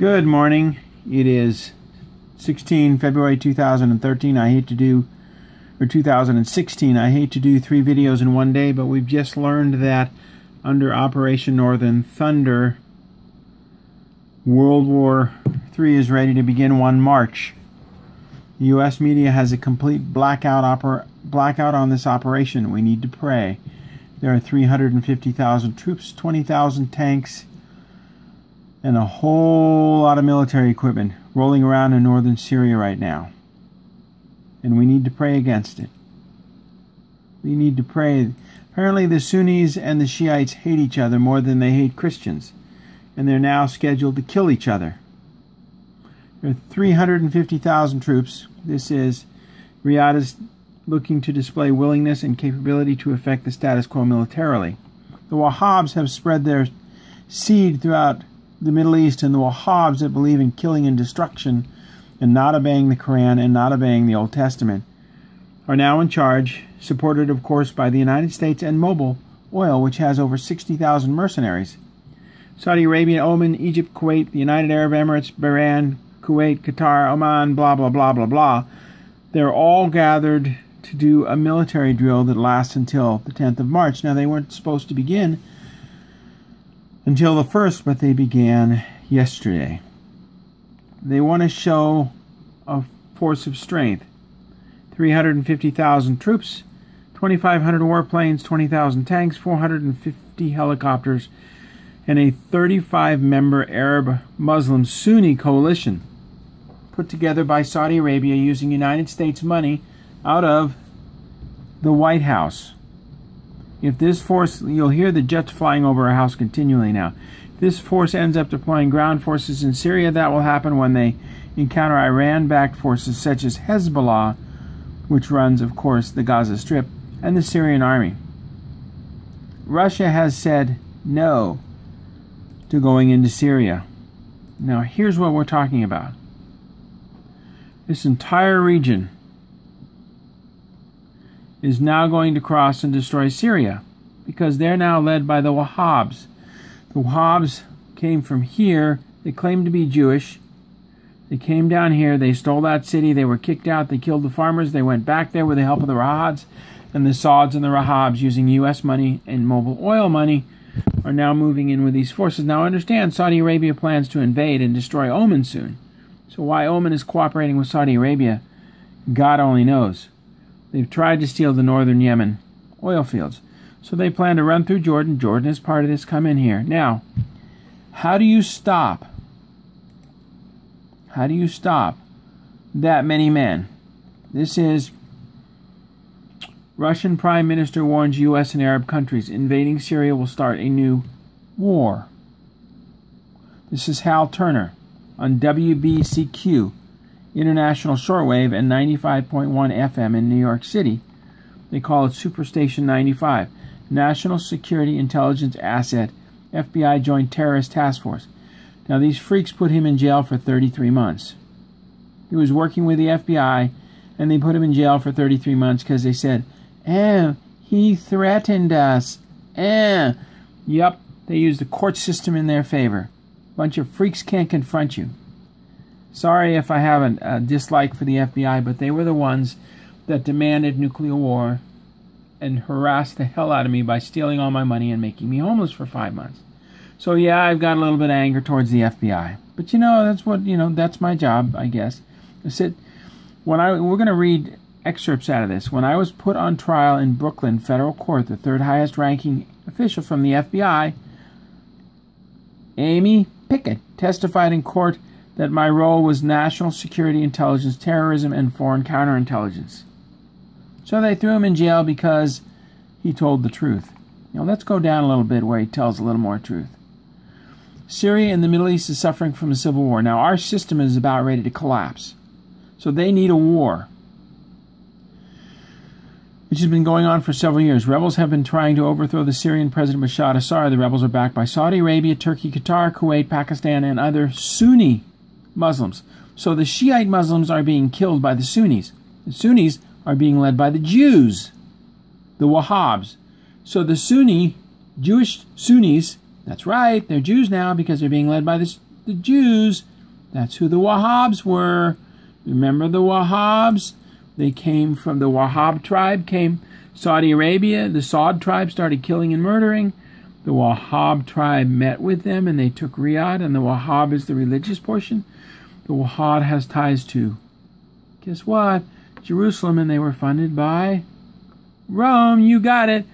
Good morning. It is February 2013. I hate to do, or 2016. I hate to do 3 videos in one day, but we've just learned that under Operation Northern Thunder, World War III is ready to begin 1 March. The U.S. media has a complete blackout on this operation. We need to pray. There are 350,000 troops, 20,000 tanks, and a whole lot of military equipment rolling around in northern Syria right now. And we need to pray against it. We need to pray. Apparently the Sunnis and the Shiites hate each other more than they hate Christians. And they're now scheduled to kill each other. There are 350,000 troops. Riyadh is looking to display willingness and capability to affect the status quo militarily. The Wahhabs have spread their seed throughout the Middle East, and the Wahhabs that believe in killing and destruction and not obeying the Quran and not obeying the Old Testament are now in charge, supported of course by the United States and Mobil Oil, which has over 60,000 mercenaries. Saudi Arabia, Oman, Egypt, Kuwait, the United Arab Emirates, Bahrain, Kuwait, Qatar, Oman, blah blah blah blah blah. They're all gathered to do a military drill that lasts until the 10th of March. Now, they weren't supposed to begin until the 1st, but they began yesterday. They want to show a force of strength. 350,000 troops, 2,500 warplanes, 20,000 tanks, 450 helicopters, and a 35-member Arab-Muslim Sunni coalition put together by Saudi Arabia using United States money out of the White House. If this force, you'll hear the jets flying over our house continually now. If this force ends up deploying ground forces in Syria, that will happen when they encounter Iran-backed forces such as Hezbollah, which runs, of course, the Gaza Strip, and the Syrian army. Russia has said no to going into Syria. Now, here's what we're talking about. This entire region is now going to cross and destroy Syria because they're now led by the Wahhabs. The Wahhabs came from here. They claimed to be Jewish. They came down here. They stole that city. They were kicked out. They killed the farmers. They went back there with the help of the Rahads, and the Sauds and the Rahabs, using U.S. money and Mobil Oil money, are now moving in with these forces. Now understand, Saudi Arabia plans to invade and destroy Oman soon. So why Oman is cooperating with Saudi Arabia, God only knows. They've tried to steal the northern Yemen oil fields. So they plan to run through Jordan. Jordan is part of this. Come in here. Now, how do you stop? How do you stop that many men? This is Russian Prime Minister warns U.S. and Arab countries invading Syria will start a new war. This is Hal Turner on WBCQ, International Shortwave, and 95.1 FM in New York City. They call it Superstation 95. National Security Intelligence Asset, FBI Joint Terrorist Task Force. Now, these freaks put him in jail for 33 months. He was working with the FBI, and they put him in jail for 33 months because they said, he threatened us. Yep, they used the court system in their favor. Bunch of freaks can't confront you. Sorry if I have a dislike for the FBI, but they were the ones that demanded nuclear war and harassed the hell out of me by stealing all my money and making me homeless for 5 months. So yeah, I've got a little bit of anger towards the FBI. But that's my job, I guess. We're going to read excerpts out of this. When I was put on trial in Brooklyn federal court, the 3rd highest ranking official from the FBI, Amy Pickett, testified in court that my role was national security intelligence, terrorism, and foreign counterintelligence. So they threw him in jail because he told the truth. Now let's go down a little bit where he tells a little more truth. Syria and the Middle East is suffering from a civil war. Now our system is about ready to collapse. So they need a war, which has been going on for several years. Rebels have been trying to overthrow the Syrian President Bashar al-Assad. The rebels are backed by Saudi Arabia, Turkey, Qatar, Kuwait, Pakistan, and other Sunni Muslims. So the Shiite Muslims are being killed by the Sunnis. The Sunnis are being led by the Jews, the Wahhabs. So the Jewish Sunnis, that's right, they're Jews now because they're being led by the The Jews, that's who the Wahhabs were. Remember the Wahhabs? They came from the Wahhab tribe, came Saudi Arabia. The Saud tribe started killing and murdering. The Wahhab tribe met with them and they took Riyadh, and the Wahhab is the religious portion. The Wahhab has ties to, guess what? Jerusalem, and they were funded by Rome. You got it.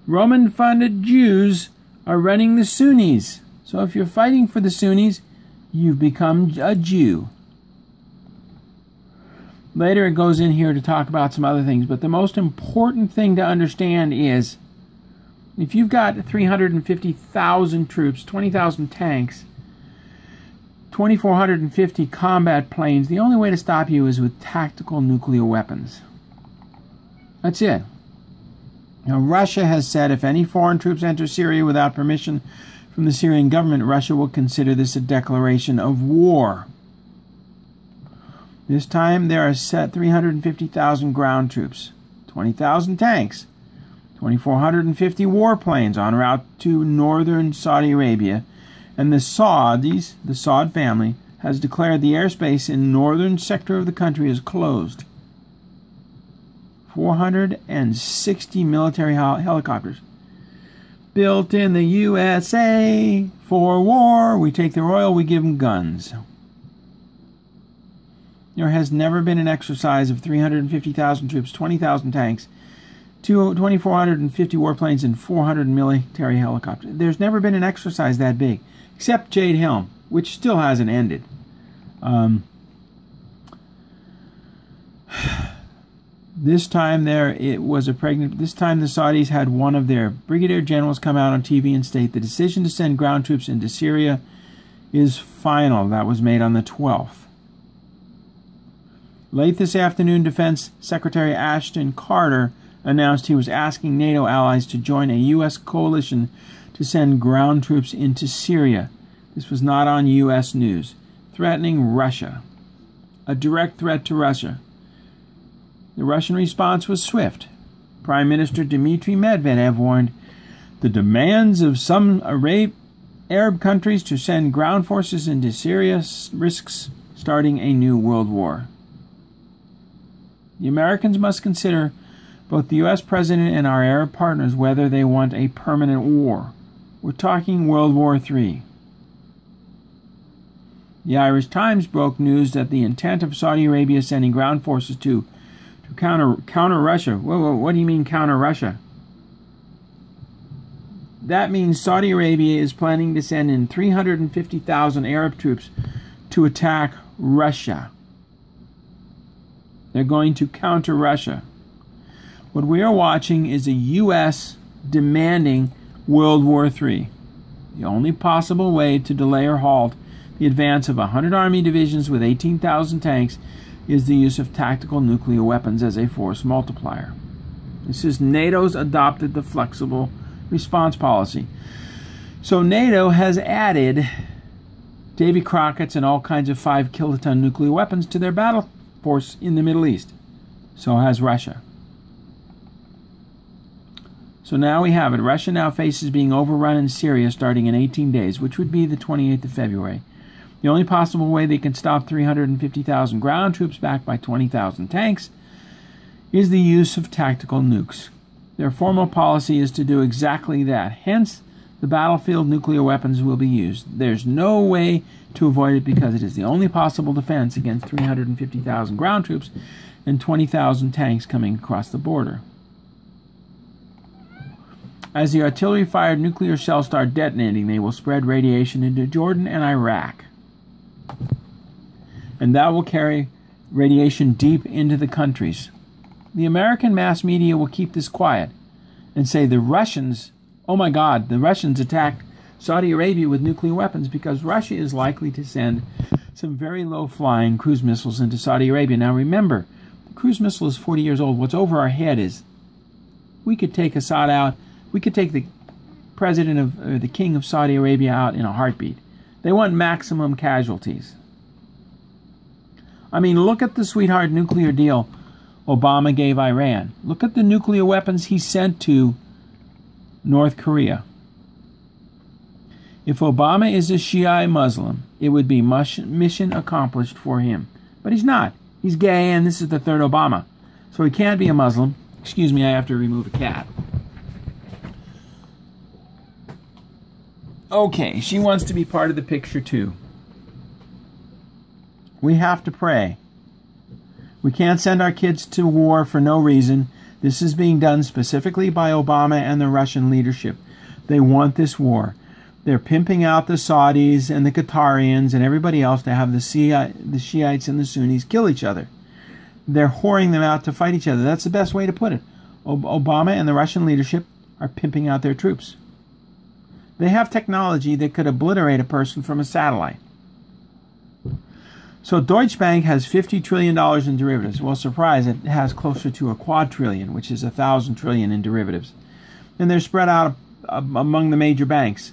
Roman-funded Jews are running the Sunnis. So if you're fighting for the Sunnis, you've become a Jew. Later it goes in here to talk about some other things, but the most important thing to understand is if you've got 350,000 troops, 20,000 tanks, 2,450 combat planes, the only way to stop you is with tactical nuclear weapons. That's it. Now, Russia has said if any foreign troops enter Syria without permission from the Syrian government, Russia will consider this a declaration of war. This time there are set 350,000 ground troops, 20,000 tanks, 2,450 warplanes en route to northern Saudi Arabia, and the Saudis, the Saud family, has declared the airspace in northern sector of the country is closed. 460 military helicopters built in the USA for war. We take their oil, we give them guns. There has never been an exercise of 350,000 troops, 20,000 tanks, 2,450 warplanes, and 400 military helicopters. There's never been an exercise that big, except Jade Helm, which still hasn't ended. This time this time the Saudis had one of their brigadier generals come out on TV and state the decision to send ground troops into Syria is final. That was made on the 12th. Late this afternoon, Defense Secretary Ashton Carter announced he was asking NATO allies to join a U.S. coalition to send ground troops into Syria. This was not on U.S. news. Threatening Russia. A direct threat to Russia. The Russian response was swift. Prime Minister Dmitry Medvedev warned the demands of some Arab countries to send ground forces into Syria risks starting a new world war. The Americans must consider, both the U.S. President and our Arab partners, whether they want a permanent war. We're talking World War III. The Irish Times broke news that the intent of Saudi Arabia sending ground forces to counter Russia. Whoa, what do you mean counter Russia? That means Saudi Arabia is planning to send in 350,000 Arab troops to attack Russia. They're going to counter Russia. What we are watching is a U.S. demanding World War III. The only possible way to delay or halt the advance of 100 army divisions with 18,000 tanks is the use of tactical nuclear weapons as a force multiplier. This is NATO's adopted the flexible response policy. So NATO has added Davy Crockett's and all kinds of 5-kiloton nuclear weapons to their battle force in the Middle East. So has Russia. So now we have it. Russia now faces being overrun in Syria starting in 18 days, which would be the 28th of February. The only possible way they can stop 350,000 ground troops backed by 20,000 tanks is the use of tactical nukes. Their formal policy is to do exactly that. Hence, the battlefield nuclear weapons will be used. There's no way to avoid it because it is the only possible defense against 350,000 ground troops and 20,000 tanks coming across the border. As the artillery-fired nuclear shells start detonating, they will spread radiation into Jordan and Iraq. And that will carry radiation deep into the countries. The American mass media will keep this quiet and say the Russians, oh my God, the Russians attacked Saudi Arabia with nuclear weapons because Russia is likely to send some very low-flying cruise missiles into Saudi Arabia. Now remember, the cruise missile is 40 years old. What's over our head is we could take Assad out. We could take the president of, or the king of Saudi Arabia out in a heartbeat. They want maximum casualties. I mean, look at the sweetheart nuclear deal Obama gave Iran. Look at the nuclear weapons he sent to North Korea. If Obama is a Shiite Muslim, it would be mission accomplished for him. But he's not. He's gay, and this is the third Obama. So he can't be a Muslim. Excuse me, I have to remove a cat. Okay, she wants to be part of the picture too. We have to pray. We can't send our kids to war for no reason. This is being done specifically by Obama and the Russian leadership. They want this war. They're pimping out the Saudis and the Qatarians and everybody else to have the Shiites and the Sunnis kill each other. They're whoring them out to fight each other. That's the best way to put it. Obama and the Russian leadership are pimping out their troops. They have technology that could obliterate a person from a satellite. So Deutsche Bank has $50 trillion in derivatives. Well, surprise, it has closer to a quadrillion, which is 1,000 trillion in derivatives. And they're spread out among the major banks.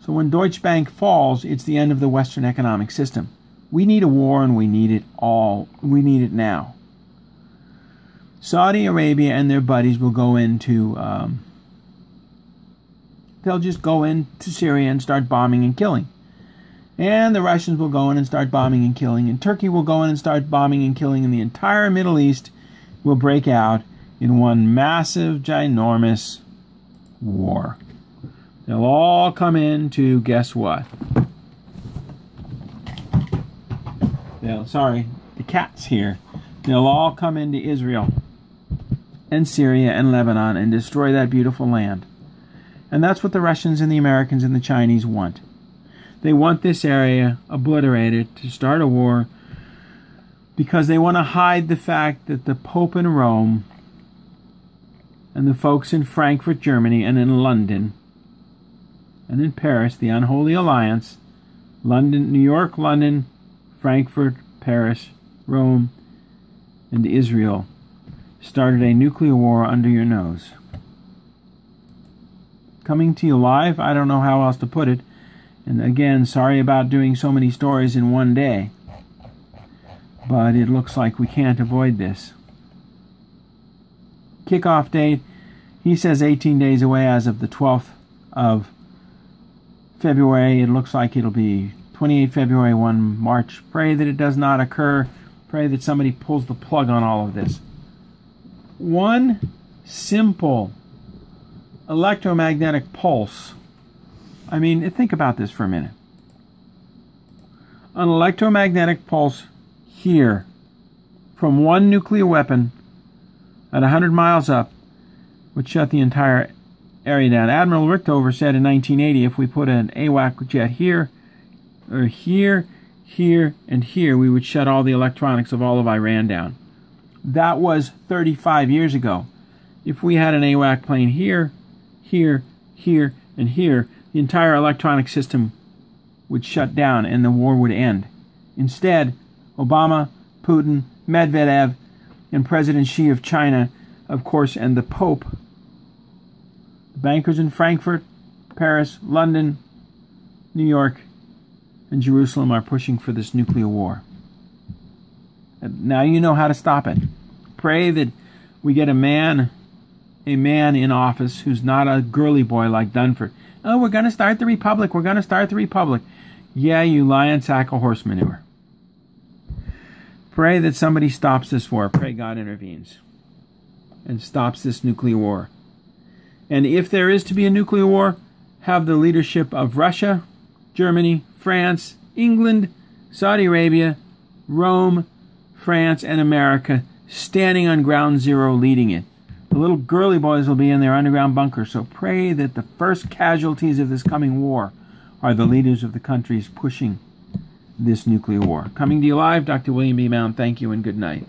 So when Deutsche Bank falls, it's the end of the Western economic system. We need a war, and we need it all. We need it now. Saudi Arabia and their buddies will go into... they'll just go into Syria and start bombing and killing. And the Russians will go in and start bombing and killing. And Turkey will go in and start bombing and killing. And the entire Middle East will break out in one massive, ginormous war. They'll all come in to, guess what? Sorry, the cat's here. They'll all come into Israel and Syria and Lebanon and destroy that beautiful land. And that's what the Russians and the Americans and the Chinese want. They want this area obliterated to start a war because they want to hide the fact that the Pope in Rome and the folks in Frankfurt, Germany, and in London and in Paris, the Unholy Alliance, London, New York, London, Frankfurt, Paris, Rome, and Israel, started a nuclear war under your nose. Coming to you live, I don't know how else to put it. And again, sorry about doing so many stories in one day. But it looks like we can't avoid this. Kickoff date, he says 18 days away as of the 12th of February. It looks like it'll be 28 February, 1 March. Pray that it does not occur. Pray that somebody pulls the plug on all of this. One simple electromagnetic pulse. I mean, think about this for a minute. An electromagnetic pulse here from one nuclear weapon at 100 miles up would shut the entire area down. Admiral Rickover said in 1980, if we put an AWAC jet here, or here, here, and here, we would shut all the electronics of all of Iran down. That was 35 years ago. If we had an AWAC plane here, here, here, and here, the entire electronic system would shut down and the war would end. Instead, Obama, Putin, Medvedev, and President Xi of China, of course, and the Pope, the bankers in Frankfurt, Paris, London, New York, and Jerusalem are pushing for this nuclear war. Now you know how to stop it. Pray that we get a man in office who's not a girly boy like Dunford. Oh, we're going to start the republic. We're going to start the republic. Yeah, you lying sack of horse manure. Pray that somebody stops this war. Pray God intervenes and stops this nuclear war. And if there is to be a nuclear war, have the leadership of Russia, Germany, France, England, Saudi Arabia, Rome, France, and America standing on ground zero leading it. The little girly boys will be in their underground bunker, so pray that the first casualties of this coming war are the leaders of the countries pushing this nuclear war. Coming to you live, Dr. William B. Mound, thank you and good night.